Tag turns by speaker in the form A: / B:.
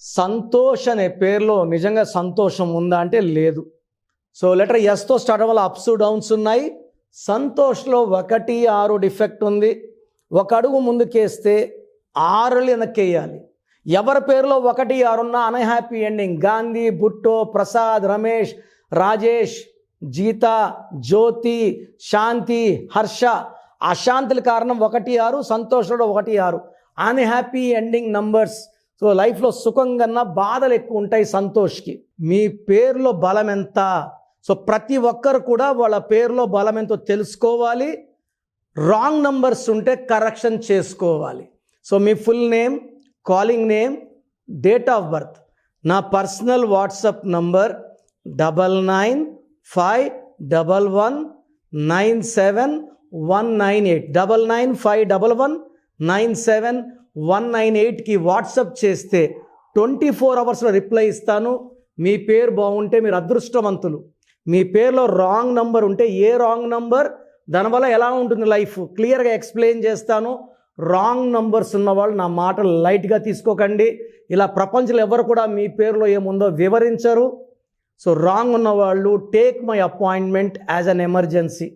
A: సంతోష్ అనే పేరులో నిజంగా సంతోషం ఉందా అంటే లేదు. సో లెటర్ ఎస్తో స్టార్ట్ అవ్వాలి, అప్స్ డౌన్స్ ఉన్నాయి. సంతోష్లో 1 6 డిఫెక్ట్ ఉంది. ఒక అడుగు ముందుకేస్తే 6 వెనక్కేయాలి. ఎవరి పేరులో 1 6 ఉన్నా అన్హ్యాపీ ఎండింగ్. గాంధీ, బుట్టో, ప్రసాద్, రమేష్, రాజేష్, గీత, జ్యోతి, శాంతి, హర్ష. అశాంతుల కారణం 1 6, సంతోషంలో 1 6 అన్హ్యాపీ ఎండింగ్ నంబర్స్. సో లైఫ్లో సుఖం కన్నా బాధలు ఎక్కువ ఉంటాయి సంతోష్కి. మీ పేరులో బలం ఎంత? సో ప్రతి ఒక్కరు కూడా వాళ్ళ పేరులో బలం ఎంతో తెలుసుకోవాలి. రాంగ్ నంబర్స్ ఉంటే కరెక్షన్ చేసుకోవాలి. So me full name, calling name, date of birth. నా పర్సనల్ వాట్సాప్ నంబర్ 9951197198 9951197198కి వాట్సాప్ చేస్తే 24 అవర్స్లో రిప్లై ఇస్తాను. మీ పేరు బాగుంటే మీరు అదృష్టవంతులు. మీ పేరులో రాంగ్ నంబర్ ఉంటే ఏ రాంగ్ నంబర్, దానివల్ల ఎలా ఉంటుంది లైఫ్ క్లియర్గా ఎక్స్ప్లెయిన్ చేస్తాను. రాంగ్ నంబర్స్ ఉన్నవాళ్ళు నా మాటలు లైట్గా తీసుకోకండి. ఇలా ప్రపంచంలో ఎవరు కూడా మీ పేరులో ఏముందో వివరించరు. సో రాంగ్ ఉన్నవాళ్ళు take my appointment as an emergency.